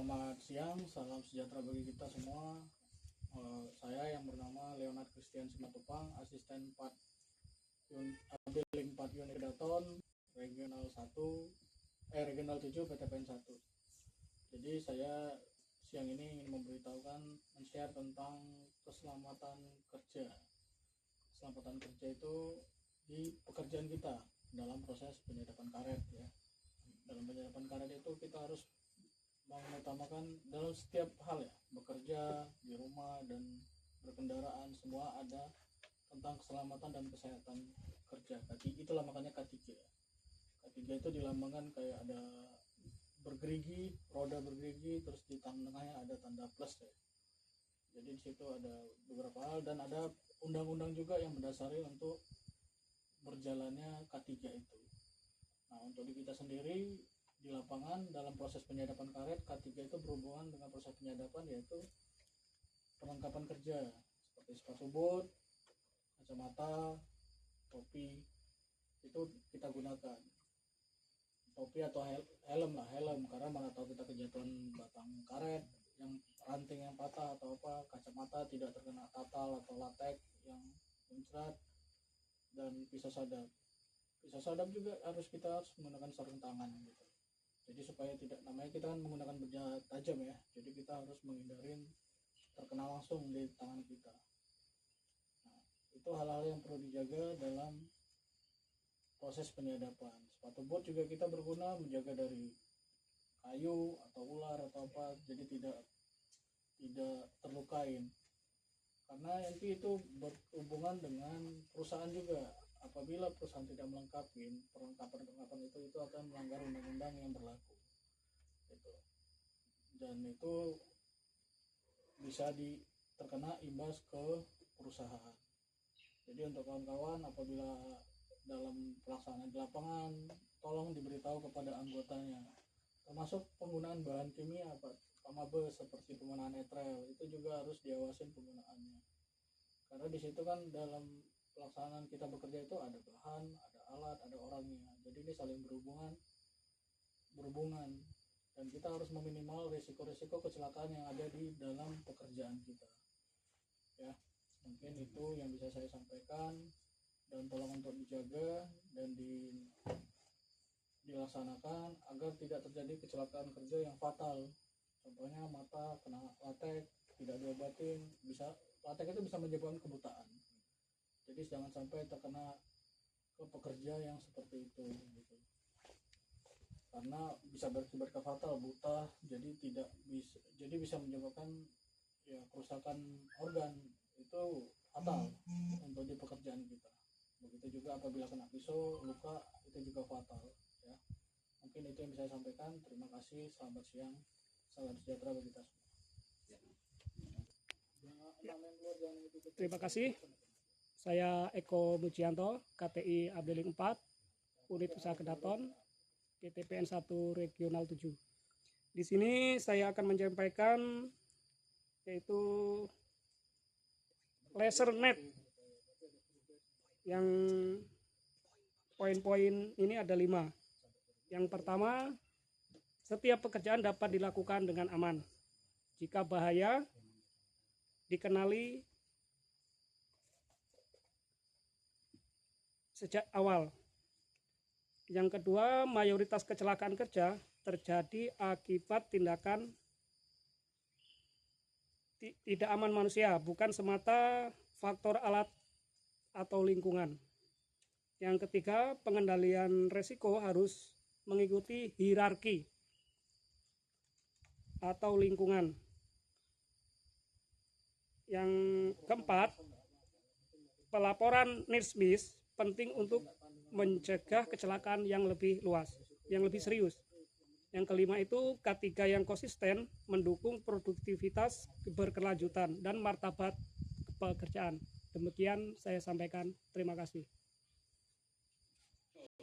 Selamat siang, salam sejahtera bagi kita semua. Saya yang bernama Leonard Christian Simatupang, asisten 4 Abdeling 4 unit Daton, Regional 7 PTPN 1. Jadi saya siang ini ingin memberitahukan, men-share tentang keselamatan kerja. Keselamatan kerja itu di pekerjaan kita dalam proses penyadapan karet ya. Dalam penyadapan karet itu kita harus mengutamakan dalam setiap hal ya, bekerja, di rumah, dan berkendaraan, semua ada tentang keselamatan dan kesehatan kerja. Itulah makanya K3 ya. K3 itu dilambangkan kayak ada bergerigi, roda bergerigi, terus di tengahnya ada tanda plus ya. Jadi di situ ada beberapa hal dan ada undang-undang juga yang mendasari untuk berjalannya K3 itu. Nah, untuk di kita sendiri di lapangan dalam proses penyadapan karet, K3 itu berhubungan dengan proses penyadapan, yaitu perlengkapan kerja seperti sepatu bot, kacamata, topi, itu kita gunakan. Topi atau helm karena mana tahu kita kejatuhan batang karet yang ranting yang patah atau apa, kacamata tidak terkena tatal atau latek yang muncrat, dan pisau sadap juga kita harus menggunakan sarung tangan gitu. Jadi supaya tidak, namanya kita kan menggunakan benda tajam ya, jadi kita harus menghindarin terkena langsung di tangan kita. Nah, itu hal-hal yang perlu dijaga dalam proses penyadapan. Sepatu bot juga kita berguna menjaga dari kayu atau ular atau apa, jadi tidak terlukain. Karena nanti itu berhubungan dengan perusahaan juga. Apabila perusahaan tidak melengkapi perlengkapan itu akan melanggar undang-undang yang berlaku gitu. Dan itu bisa terkena imbas ke perusahaan. Jadi untuk kawan-kawan, apabila dalam pelaksanaan di lapangan, tolong diberitahu kepada anggotanya, termasuk penggunaan bahan kimia seperti penggunaan etrel, itu juga harus diawasin penggunaannya. Karena di situ kan dalam pelaksanaan kita bekerja itu ada bahan, ada alat, ada orangnya. Jadi ini saling berhubungan dan kita harus meminimal risiko-risiko kecelakaan yang ada di dalam pekerjaan kita. Ya, mungkin itu yang bisa saya sampaikan, dan tolong untuk dijaga dan dilaksanakan agar tidak terjadi kecelakaan kerja yang fatal. Contohnya mata kena latek, tidak diobatin, latek itu bisa menyebabkan kebutaan. Jadi jangan sampai terkena ke pekerja yang seperti itu gitu. Karena bisa berakibat fatal, buta, jadi bisa menyebabkan ya kerusakan organ, itu fatal untuk di pekerjaan kita. Begitu juga apabila kena pisau, luka, itu juga fatal ya. Mungkin itu yang bisa saya sampaikan. Terima kasih, selamat siang, salam sejahtera bagi kita semua. Terima kasih. Saya Eko Mujianto, KTI Abdeling 4, Unit Usaha Kedaton, PTPN 1 Regional 7. Di sini saya akan menyampaikan yaitu laser net. Yang poin-poin ini ada 5. Yang pertama, setiap pekerjaan dapat dilakukan dengan aman. Jika bahaya, dikenali sejak awal. Yang kedua, mayoritas kecelakaan kerja terjadi akibat tindakan tidak aman manusia, bukan semata faktor alat atau lingkungan. Yang ketiga, pengendalian resiko harus mengikuti hierarki atau lingkungan. Yang keempat, pelaporan needs miss penting untuk mencegah kecelakaan yang lebih luas, yang lebih serius. Yang kelima itu K3 yang konsisten mendukung produktivitas berkelanjutan dan martabat pekerjaan. Demikian saya sampaikan. Terima kasih.